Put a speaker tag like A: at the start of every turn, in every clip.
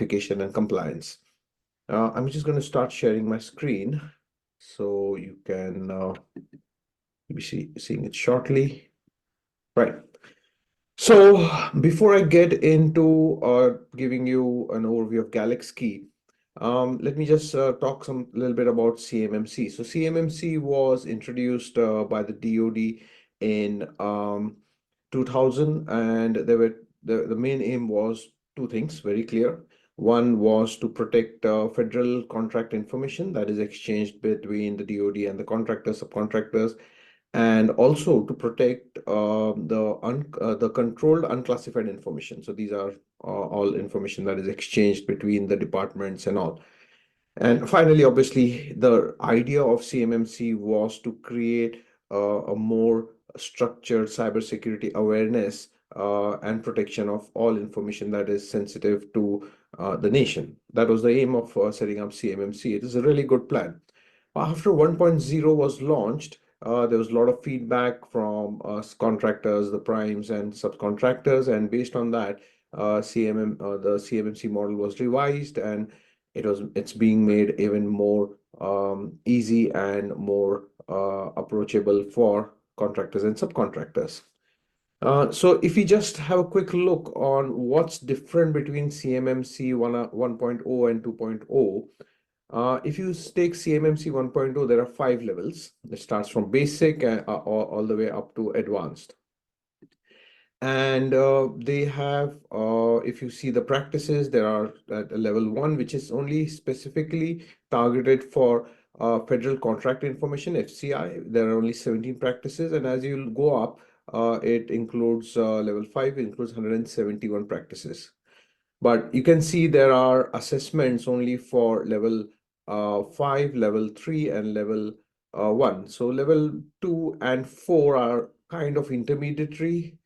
A: certification and compliance. I'm just going to start sharing my screen so you can be seeing it shortly. Right. So before I get into giving you an overview of Galaxy, let me just talk a little bit about CMMC. So CMMC was introduced by the DoD in 2000, and the main aim was two things, very clear. One was to protect federal contract information that is exchanged between the DoD and the contractors, subcontractors, and also to protect the controlled unclassified information. So these are all information that is exchanged between the departments and all. And finally, obviously, the idea of CMMC was to create a more structured cybersecurity awareness and protection of all information that is sensitive to the nation. That was the aim of setting up CMMC. It is a really good plan. After 1.0 was launched, there was a lot of feedback from contractors, the primes, and subcontractors, and based on that, the CMMC model was revised, and it's being made even more easy and more approachable for contractors and subcontractors. So if we just have a quick look on what's different between CMMC 1.0 and 2.0, if you take CMMC 1.0, there are 5 levels. It starts from basic all the way up to advanced. And they have, if you see the practices, there are at level 1, which is only specifically targeted for federal contract information, FCI. There are only 17 practices. And as you go up, it includes level 5, includes 171 practices. But you can see there are assessments only for level 5, level 3, and level 1. So level 2 and 4 are kind of intermediary.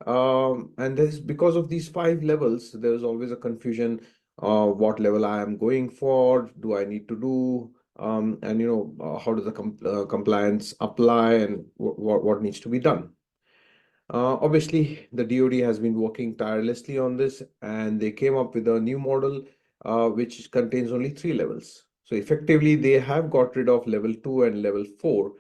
A: And there's because of these 5 levels, there's always a confusion what level I am going for, do I need to do, and how does the compliance apply, and what needs to be done. Obviously, the DoD has been working tirelessly on this, and they came up with a new model which contains only 3 levels. So effectively, they have got rid of level 2 and level 4,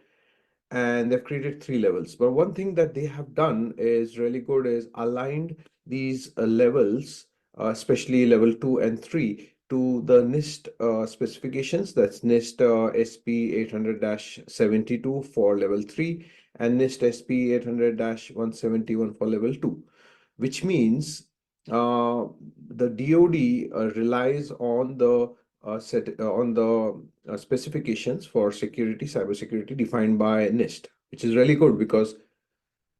A: and they've created 3 levels. But one thing that they have done is really good is aligned these levels, especially level 2 and 3, to the NIST specifications. That's NIST SP 800-72 for level 3 and NIST SP 800-171 for level 2, which means the DoD relies on the specifications for security, cybersecurity defined by NIST, which is really good because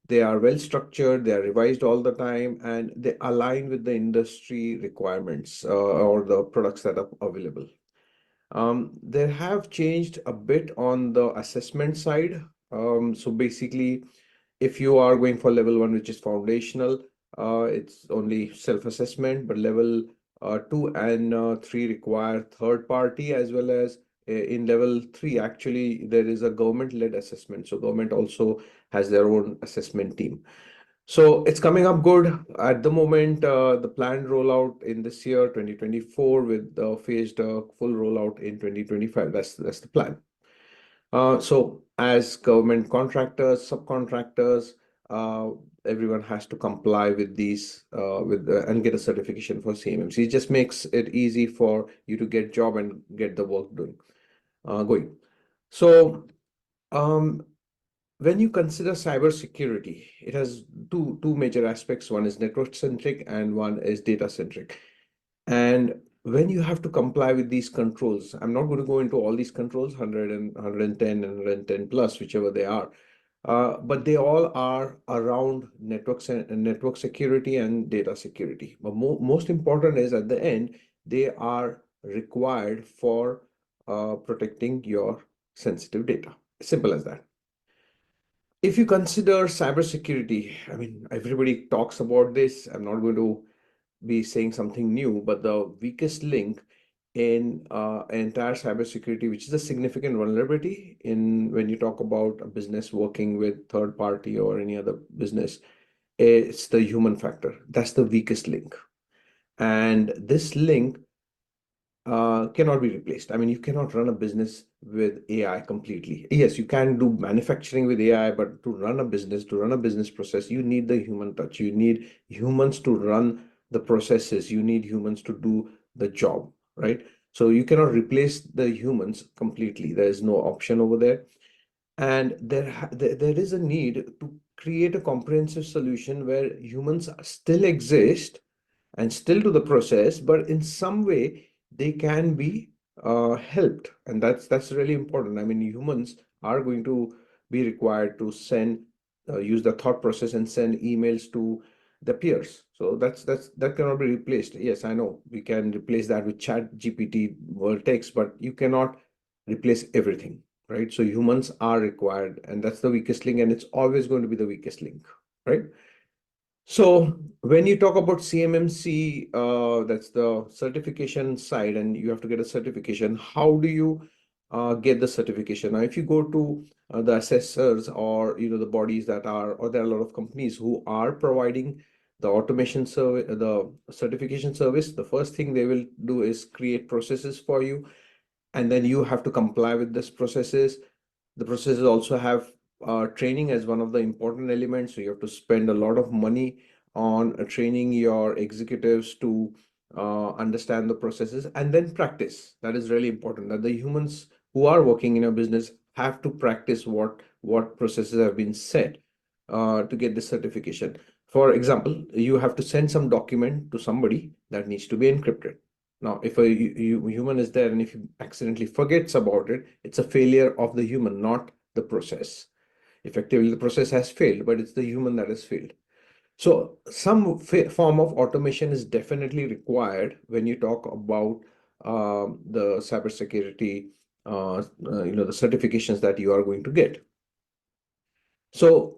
A: they are well structured, they are revised all the time, and they align with the industry requirements or the products that are available. They have changed a bit on the assessment side. So basically, if you are going for level 1, which is foundational, it's only self-assessment, but level 2 and 3 require third party, as well as in level 3, actually, there is a government-led assessment. So government also has their own assessment team. So it's coming up good at the moment. The planned rollout in this year, 2024, with the phased full rollout in 2025. That's the plan. So as government contractors, subcontractors, everyone has to comply with these and get a certification for CMMC. It just makes it easy for you to get job and get the work going. So when you consider cybersecurity, it has two major aspects. One is network centric and one is data centric. And when you have to comply with these controls, I'm not going to go into all these controls, 100 and 110 and 110 plus, whichever they are, but they all are around network security and data security. But most important is at the end, they are required for protecting your sensitive data. Simple as that. If you consider cybersecurity, I mean, everybody talks about this. I'm not going to be saying something new, but the weakest link in entire cybersecurity, which is a significant vulnerability in when you talk about a business working with third party or any other business, it's the human factor. That's the weakest link. And this link cannot be replaced. I mean, you cannot run a business with AI completely. Yes, you can do manufacturing with AI, but to run a business, to run a business process, you need the human touch. You need humans to run the processes. You need humans to do the job, right? So you cannot replace the humans completely. There is no option over there. And there is a need to create a comprehensive solution where humans still exist and still do the process, but in some way they can be helped, and that's really important. I mean, humans are going to be required to send use the thought process and send emails to the peers. So that cannot be replaced. Yes, I know we can replace that with chat GPT world text, but you cannot replace everything, right? So humans are required, and that's the weakest link, and it's always going to be the weakest link, right? So when you talk about CMMC, that's the certification side, and you have to get a certification. How do you get the certification? Now, if you go to the assessors, or the bodies that are, or there are a lot of companies who are providing the automation service, the certification service, the first thing they will do is create processes for you, and then you have to comply with these processes. The processes also have training as one of the important elements. So you have to spend a lot of money on training your executives to understand the processes, and then practice. That is really important, that the humans who are working in a business have to practice what processes have been set to get the certification. For example, you have to send some document to somebody that needs to be encrypted. Now, if a human is there and if he accidentally forgets about it, it's a failure of the human, not the process. Effectively, the process has failed, but it's the human that has failed. So some form of automation is definitely required when you talk about the cybersecurity, the certifications that you are going to get. So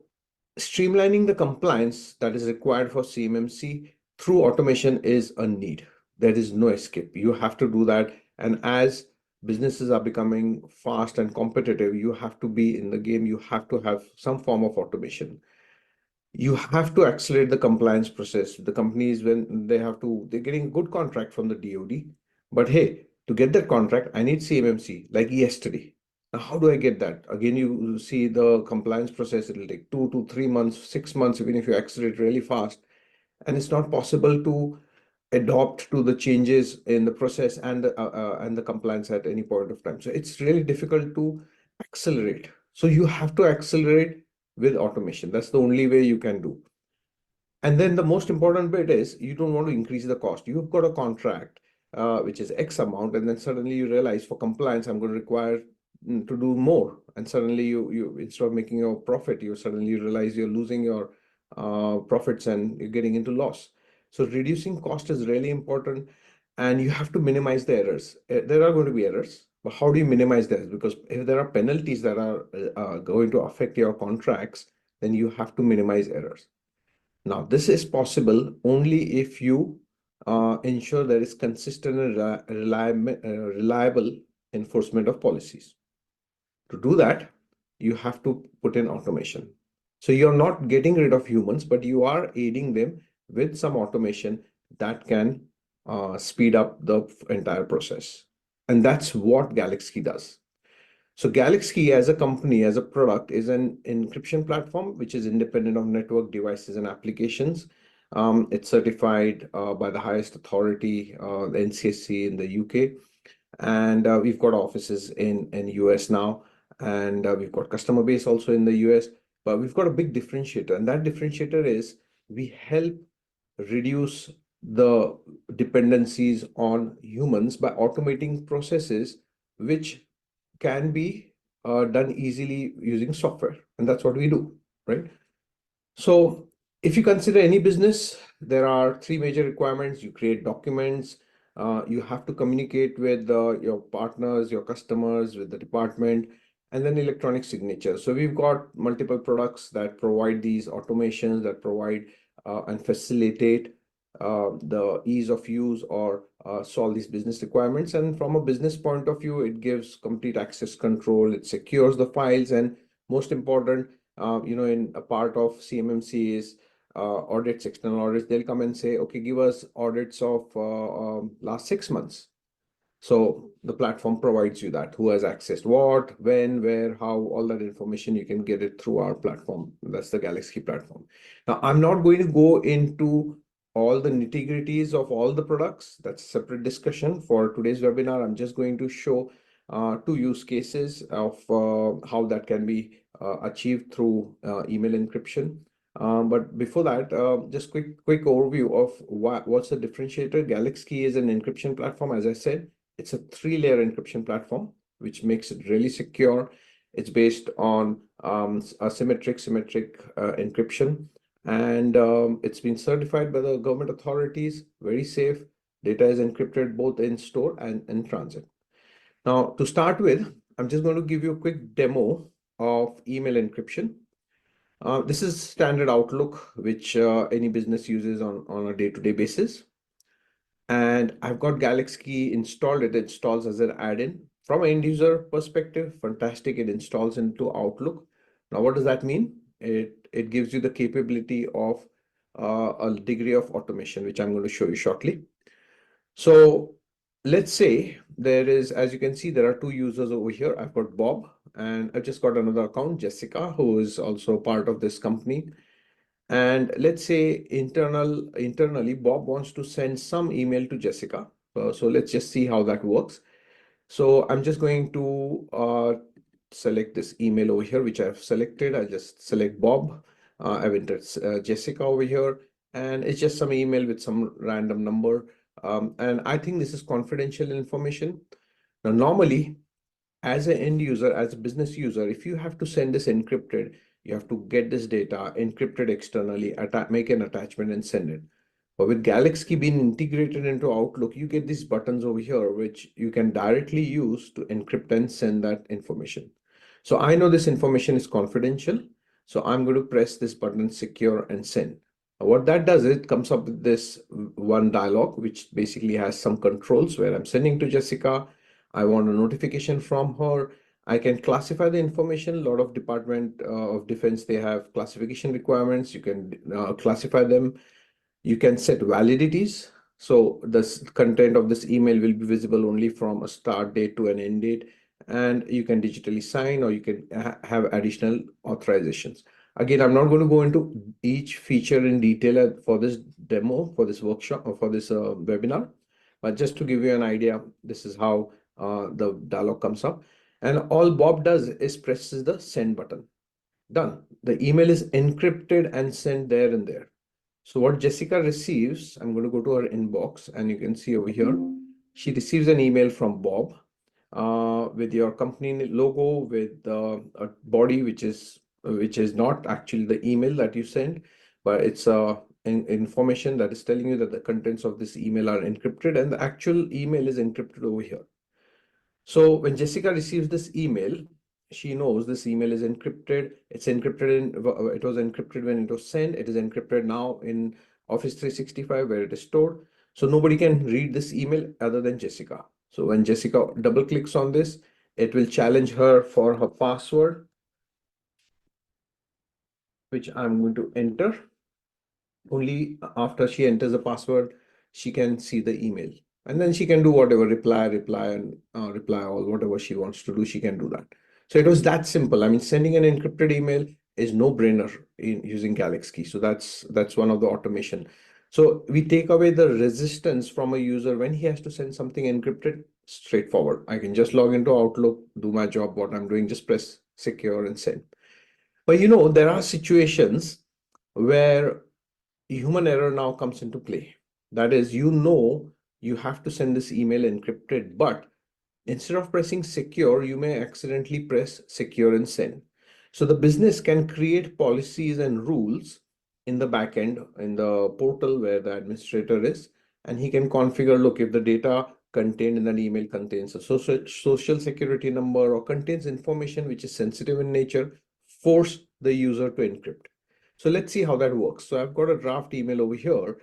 A: streamlining the compliance that is required for CMMC through automation is a need. There is no escape. You have to do that. And as businesses are becoming fast and competitive, you have to be in the game. You have to have some form of automation. You have to accelerate the compliance process. The companies, when they're getting a good contract from the DoD, but hey, to get that contract, I need CMMC like yesterday. Now, how do I get that? Again, you see the compliance process, it'll take 2 to 3 months, 6 months, even if you accelerate really fast. And it's not possible to adopt to the changes in the process and the compliance at any point of time. So it's really difficult to accelerate. So you have to accelerate with automation. That's the only way you can do. And then the most important bit is you don't want to increase the cost. You've got a contract which is X amount, and then suddenly you realize for compliance, I'm going to require to do more. And suddenly you instead of making your profit, you suddenly realize you're losing your profits and you're getting into loss. So reducing cost is really important, and you have to minimize the errors. There are going to be errors, but how do you minimize that? Because if there are penalties that are going to affect your contracts, then you have to minimize errors. Now, this is possible only if you ensure there is consistent and reliable enforcement of policies. To do that, you have to put in automation. So you're not getting rid of humans, but you are aiding them with some automation that can speed up the entire process. And that's what Galaxy does. So Galaxy as a company, as a product, is an encryption platform which is independent of network devices and applications. It's certified by the highest authority, the NCSC in the UK, and we've got offices in US now, and we've got customer base also in the US. But we've got a big differentiator, and that differentiator is we help reduce the dependencies on humans by automating processes which can be done easily using software. And that's what we do, right? So if you consider any business, there are three major requirements. You create documents, you have to communicate with your partners, your customers, with the department, and then electronic signature. So we've got multiple products that provide these automations, that provide and facilitate the ease of use or solve these business requirements. And from a business point of view, it gives complete access control, it secures the files, and most important, in a part of CMMC is audits, external audits. They'll come and say, okay, give us audits of last 6 months. So the platform provides you that, who has accessed what, when, where, how, all that information, you can get it through our platform. That's the Galaxy platform. Now, I'm not going to go into all the nitty-gritties of all the products. That's a separate discussion for today's webinar. I'm just going to show two use cases of how that can be achieved through email encryption. But before that, just quick overview of what's the differentiator. Galaxy is an encryption platform, as I said. It's a 3-layer encryption platform, which makes it really secure. It's based on symmetric encryption, and it's been certified by the government authorities, very safe. Data is encrypted both in store and in transit. Now, to start with, I'm just going to give you a quick demo of email encryption. This is standard Outlook, which any business uses on a day-to-day basis. And I've got Galaxy installed. It installs as an add-in. From an end user perspective, fantastic. It installs into Outlook. Now, what does that mean? It gives you the capability of a degree of automation, which I'm going to show you shortly. So let's say there is, as you can see, there are two users over here. I've got Bob, and I've just got another account, Jessica, who is also part of this company. And let's say internally, Bob wants to send some email to Jessica. So let's just see how that works. So I'm just going to select this email over here, which I've selected. I just select Bob. I've entered Jessica over here, and it's just some email with some random number. And I think this is confidential information. Now, normally, as an end user, as a business user, if you have to send this encrypted, you have to get this data encrypted externally, make an attachment and send it. But with Galaxy being integrated into Outlook, you get these buttons over here, which you can directly use to encrypt and send that information. So I know this information is confidential. So I'm going to press this button, secure and send. What that does, it comes up with this one dialog, which basically has some controls where I'm sending to Jessica. I want a notification from her. I can classify the information. A lot of Department of Defense, they have classification requirements. You can classify them. You can set validities. So the content of this email will be visible only from a start date to an end date. And you can digitally sign, or you can have additional authorizations. Again, I'm not going to go into each feature in detail for this demo, for this workshop, or for this webinar. But just to give you an idea, this is how the dialog comes up. And all Bob does is presses the send button. Done. The email is encrypted and sent there and there. So what Jessica receives, I'm going to go to her inbox, and you can see over here, she receives an email from Bob with your company logo, with a body which is not actually the email that you send, but it's information that is telling you that the contents of this email are encrypted, and the actual email is encrypted over here. So when Jessica receives this email, she knows this email is encrypted. It's encrypted it was encrypted when it was sent. It is encrypted now in Office 365 where it is stored. So nobody can read this email other than Jessica. So when Jessica double clicks on this, it will challenge her for her password, which I'm going to enter. Only after she enters the password, she can see the email. And then she can do whatever, reply, and reply all, whatever she wants to do, she can do that. So it was that simple. I mean, sending an encrypted email is no brainer in using Galaxy. So that's one of the automation. So we take away the resistance from a user when he has to send something encrypted. Straightforward. I can just log into Outlook, do my job, what I'm doing, just press secure and send. But there are situations where human error now comes into play. That is, you have to send this email encrypted, but instead of pressing secure, you may accidentally press secure and send. So the business can create policies and rules in the backend, in the portal where the administrator is, and he can configure, look, if the data contained in an email contains a social security number or contains information which is sensitive in nature, force the user to encrypt. So let's see how that works. So I've got a draft email over here,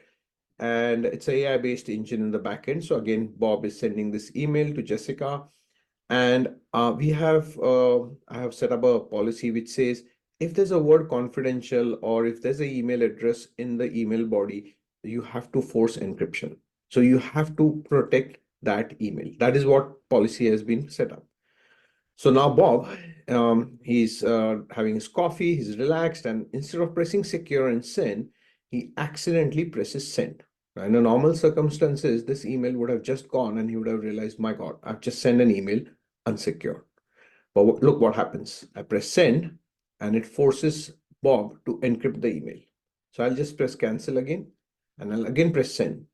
A: and it's an AI-based engine in the backend. So again, Bob is sending this email to Jessica, and I have set up a policy which says if there's a word confidential or if there's an email address in the email body, you have to force encryption. So you have to protect that email. That is what policy has been set up. So now Bob, he's having his coffee, he's relaxed, and instead of pressing secure and send, he accidentally presses send. Now, in a normal circumstances, this email would have just gone and he would have realized, my God, I've just sent an email unsecure. But look what happens. I press send and it forces Bob to encrypt the email. So I'll just press cancel again and I'll again press send.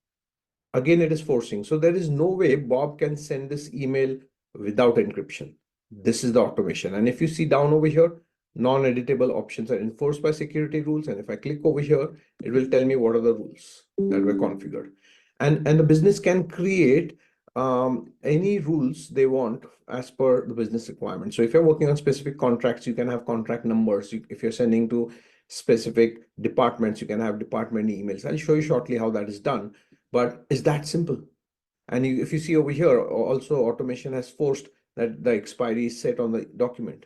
A: Again, it is forcing. So there is no way Bob can send this email without encryption. This is the automation. And if you see down over here, non-editable options are enforced by security rules. And if I click over here, it will tell me what are the rules that were configured. And the business can create any rules they want as per the business requirement. So if you're working on specific contracts, you can have contract numbers. If you're sending to specific departments, you can have department emails. I'll show you shortly how that is done, but it's that simple. And if you see over here, also automation has forced that the expiry is set on the document.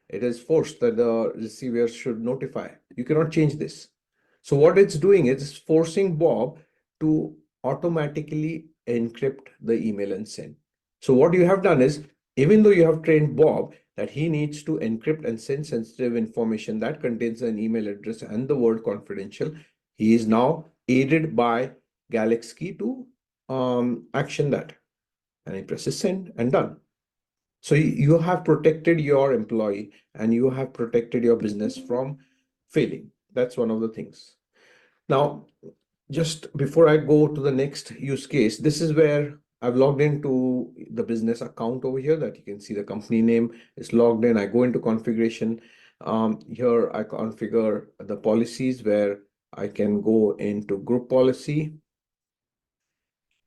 A: It is forced that the receiver should notify. You cannot change this. So what it's doing is forcing Bob to automatically encrypt the email and send. So what you have done is, even though you have trained Bob that he needs to encrypt and send sensitive information that contains an email address and the word confidential, he is now aided by Galaxy to action that. And he presses send and done. So you have protected your employee and you have protected your business from failing. That's one of the things. Now, just before I go to the next use case, this is where I've logged into the business account over here that you can see the company name is logged in. I go into configuration. Here I configure the policies where I can go into group policy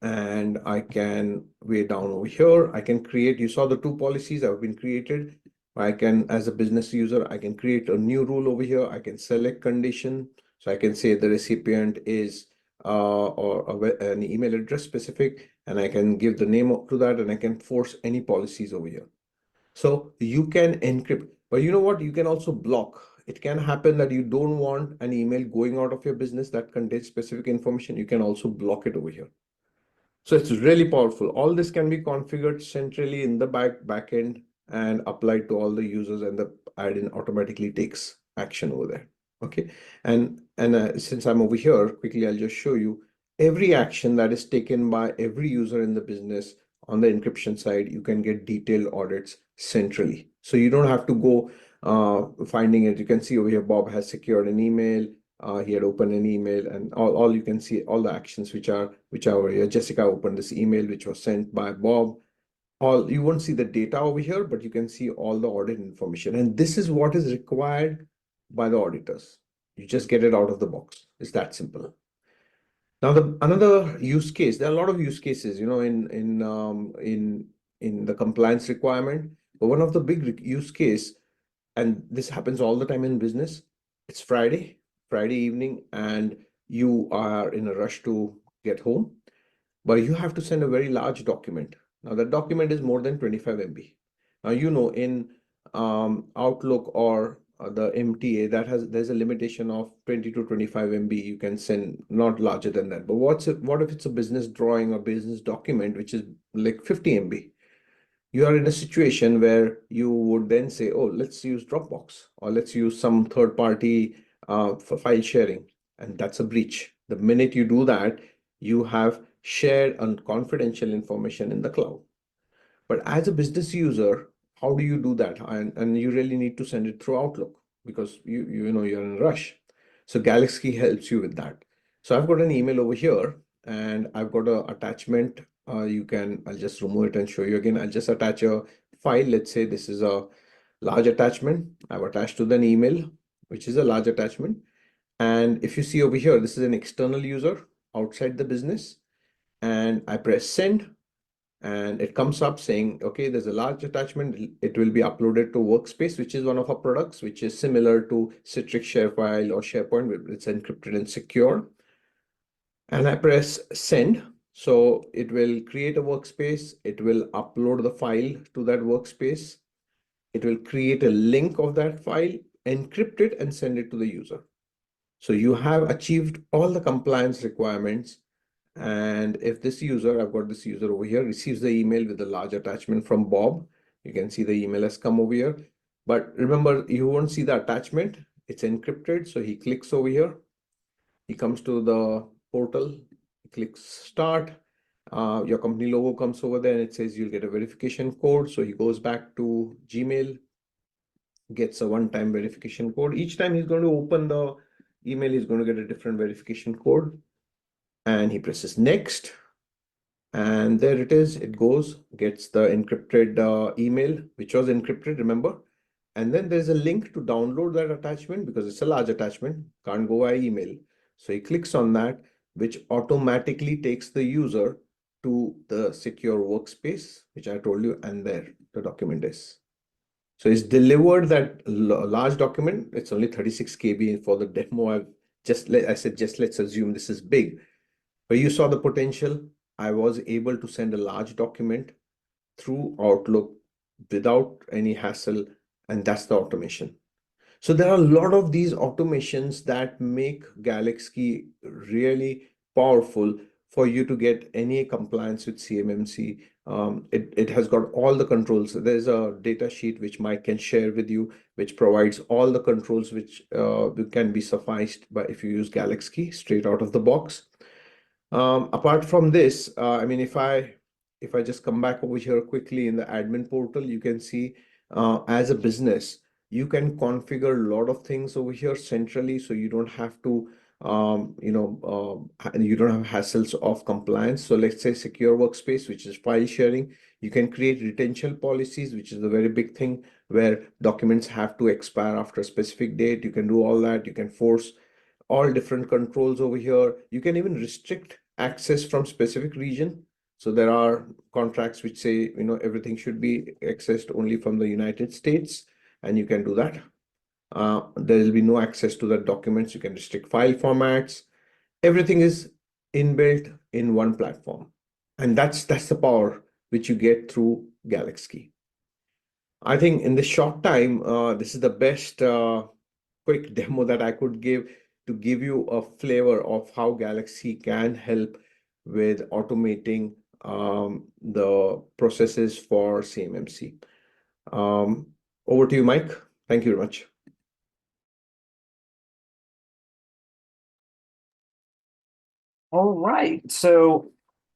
A: and I can way down over here. I can create, you saw the two policies have been created. I can, as a business user, I can create a new rule over here. I can select condition. So I can say the recipient is an email address specific, and I can give the name to that, and I can force any policies over here. So you can encrypt, but you know what? You can also block. It can happen that you don't want an email going out of your business that contains specific information. You can also block it over here. So it's really powerful. All this can be configured centrally in the backend and applied to all the users, and the add-in automatically takes action over there. Okay, and since I'm over here, quickly I'll just show you every action that is taken by every user in the business on the encryption side. You can get detailed audits centrally, so you don't have to go finding it. You can see over here, Bob has secured an email. He had opened an email, and all you can see all the actions which are over here. Jessica opened this email which was sent by Bob. All you won't see the data over here, but you can see all the audit information. And this is what is required by the auditors. You just get it out of the box. It's that simple. Now, another use case. There are a lot of use cases, you know, in the compliance requirement. But one of the big use case, and this happens all the time in business. It's Friday evening, and you are in a rush to get home, but you have to send a very large document. Now that document is more than 25 MB. Now, you know, in Outlook or the MTA, there's a limitation of 20 to 25 MB. You can send not larger than that. But what if it's a business drawing or business document which is like 50 MB? You are in a situation where you would then say, oh, let's use Dropbox, or let's use some third party for file sharing. And that's a breach. The minute you do that, you have shared confidential information in the cloud. But as a business user, how do you do that? And you really need to send it through Outlook because you know you're in a rush. So Galaxy helps you with that. So I've got an email over here, and I've got an attachment. I'll just remove it and show you again. I'll just attach a file. Let's say this is a large attachment. I've attached to an email, which is a large attachment. And if you see over here, this is an external user outside the business. And I press send, and it comes up saying, okay, there's a large attachment. It will be uploaded to Workspace, which is one of our products, which is similar to Citrix ShareFile or SharePoint. It's encrypted and secure. And I press send. So it will create a workspace. It will upload the file to that workspace. It will create a link of that file, encrypt it, and send it to the user. So you have achieved all the compliance requirements And if this user, I've got this user over here, receives the email with a large attachment from Bob, you can see the email has come over here. But remember, you won't see the attachment. It's encrypted. So he clicks over here. He comes to the portal, he clicks start. Your company logo comes over there and it says you'll get a verification code. So he goes back to Gmail, gets a one-time verification code. Each time he's going to open the email, he's going to get a different verification code. And he presses next. And there it is. It goes, gets the encrypted email, which was encrypted, remember? And then there's a link to download that attachment because it's a large attachment, can't go via email. So he clicks on that, which automatically takes the user to the secure workspace, which I told you, and there the document is. So it's delivered that large document. It's only 36 KB for the demo. I said, just let's assume this is big. But you saw the potential. I was able to send a large document through Outlook without any hassle, and that's the automation. So there are a lot of these automations that make Galaxy really powerful for you to get any compliance with CMMC. It has got all the controls. There's a data sheet which Mike can share with you, which provides all the controls which can be sufficed by if you use Galaxy straight out of the box. Apart from this, I mean, if I just come back over here quickly in the admin portal, you can see as a business, you can configure a lot of things over here centrally, so you don't have to, you don't have hassles of compliance. So let's say secure workspace, which is file sharing. You can create retention policies, which is a very big thing where documents have to expire after a specific date. You can do all that. You can force all different controls over here. You can even restrict access from specific region. So there are contracts which say, everything should be accessed only from the United States, and you can do that. There will be no access to the documents. You can restrict file formats. Everything is inbuilt in one platform. And that's the power which you get through Galaxy. I think in the short time, this is the best quick demo that I could give to give you a flavor of how Galaxy can help with automating the processes for CMMC. Over to you, Mike. Thank you very much.
B: All right. So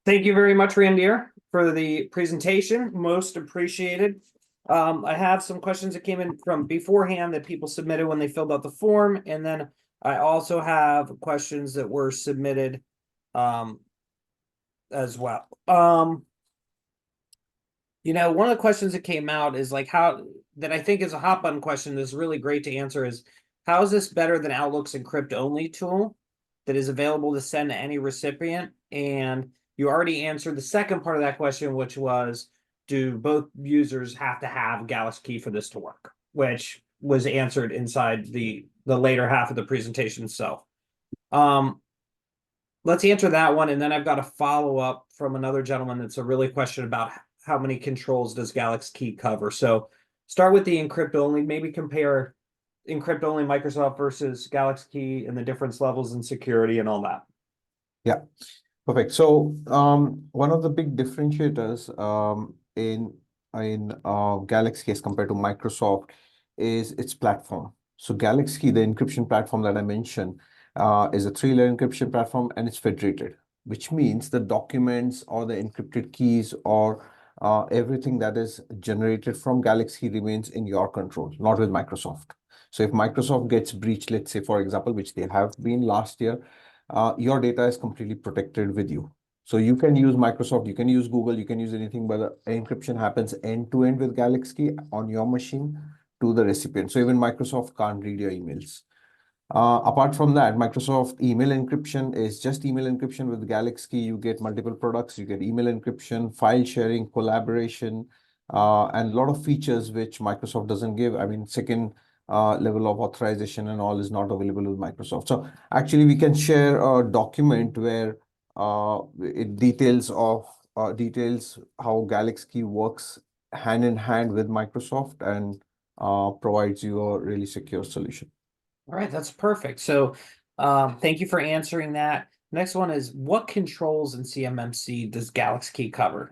B: thank you very much, Randir, for the presentation. Most appreciated. I have some questions that came in from beforehand that people submitted when they filled out the form. And then I also have questions that were submitted as well. One of the questions that came out is like that I think is a hot button question that's really great to answer is, how is this better than Outlook's encrypt only tool that is available to send to any recipient? And you already answered the second part of that question, which was, do both users have to have Galaxy for this to work? Which was answered inside the later half of the presentation itself. Let's answer that one, and then I've got a follow-up from another gentleman that's a really question about how many controls does Galaxy cover. So start with the encrypt only, maybe compare encrypt only Microsoft versus Galaxy and the difference levels in security and all that.
A: Yeah, perfect. So one of the big differentiators in Galaxy as compared to Microsoft is its platform. So Galaxy, the encryption platform that I mentioned, is a 3-layer encryption platform, and it's federated, which means the documents or the encrypted keys or everything that is generated from Galaxy remains in your control, not with Microsoft. So if Microsoft gets breached, let's say, for example, which they have been last year, your data is completely protected with you. So you can use Microsoft, you can use Google, you can use anything, but the encryption happens end-to-end with Galaxy on your machine to the recipient. So even Microsoft can't read your emails. Apart from that, Microsoft email encryption is just email encryption. With Galaxy, you get multiple products. You get email encryption, file sharing, collaboration, and a lot of features which Microsoft doesn't give. I mean, second level of authorization and all is not available with Microsoft. So actually, we can share a document where it details how Galaxy works hand in hand with Microsoft and provides you a really secure solution.
B: All right, that's perfect. So thank you for answering that. Next one is, what controls in CMMC does Galaxy Key cover?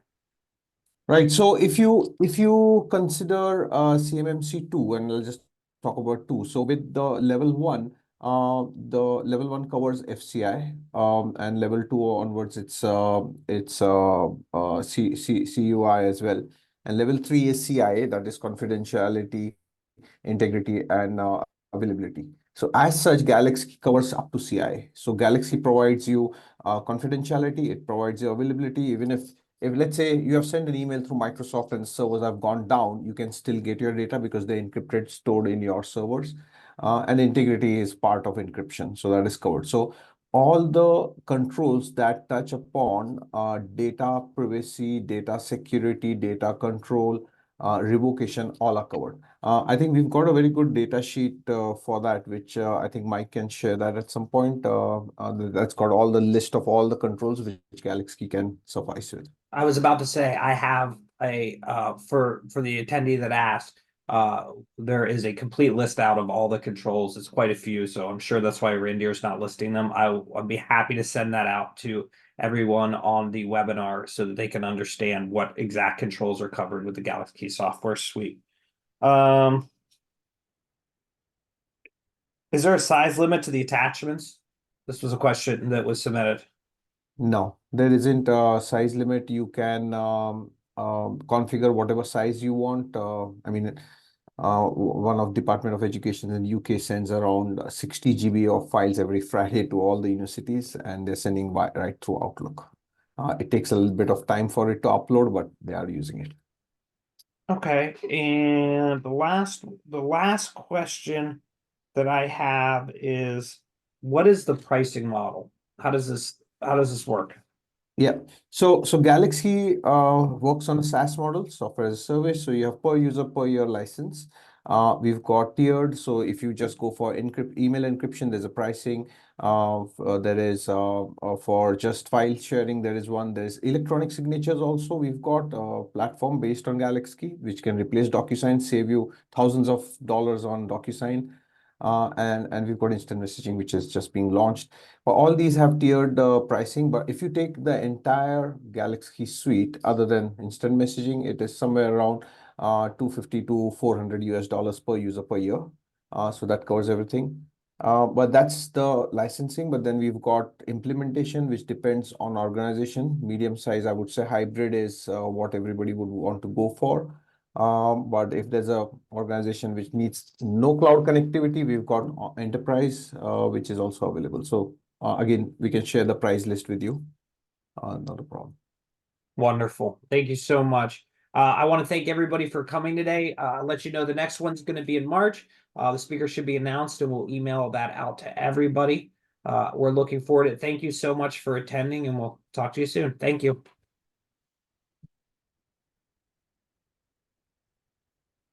A: Right. So if you consider CMMC 2, and I'll just talk about 2. So with the the level 1 covers FCI, and level 2 onwards it's CUI as well. And level 3 is CIA, that is confidentiality, integrity, and availability. So as such, Galaxy covers up to CI. So Galaxy provides you confidentiality, it provides you availability. Even if let's say you have sent an email through Microsoft and servers have gone down, you can still get your data because they're encrypted, stored in your servers. And integrity is part of encryption, so that is covered. So all the controls that touch upon data privacy, data security, data control, revocation, all are covered. I think we've got a very good data sheet for that, which I think Mike can share that at some point. That's got all the list of all the controls which Galaxy can suffice with.
B: I was about to say I have a for the attendee that asked, there is a complete list out of all the controls. It's quite a few, so I'm sure that's why Reindeer's not listing them. I'd be happy to send that out to everyone on the webinar so that they can understand what exact controls are covered with the Galaxy Key software suite. Is there a size limit to the attachments? This was a question that was submitted.
A: No, there isn't a size limit. You can configure whatever size you want. I mean, one of Department of Education in UK sends around 60 GB of files every Friday to all the universities, and they're sending right through Outlook. It takes a little bit of time for it to upload, but they are using it.
B: Okay, and the last question that I have is, what is the pricing model? How does this work?
A: Yeah. So Galaxy works on a SaaS model, software as a service. So you have per user per year license. We've got tiered. So if you just go for email encryption, there's a pricing. There is for just file sharing, there is one. There's electronic signatures also. We've got a platform based on Galaxy, which can replace DocuSign, save you thousands of dollars on DocuSign. And we've got instant messaging, which is just being launched. But all these have tiered pricing. But if you take the entire Galaxy suite, other than instant messaging, it is somewhere around 250 to 400 US dollars per user per year. So that covers everything. But that's the licensing. But then we've got implementation, which depends on organization. Medium size, I would say hybrid is what everybody would want to go for. But if there's a organization which needs no cloud connectivity, we've got enterprise, which is also available. So again, we can share the price list with you. Not a problem.
B: Wonderful. Thank you so much. I want to thank everybody for coming today. I'll let you know the next one's going to be in March. The speaker should be announced, and we'll email that out to everybody. We're looking forward to it. Thank you so much for attending, and we'll talk to you soon. Thank you.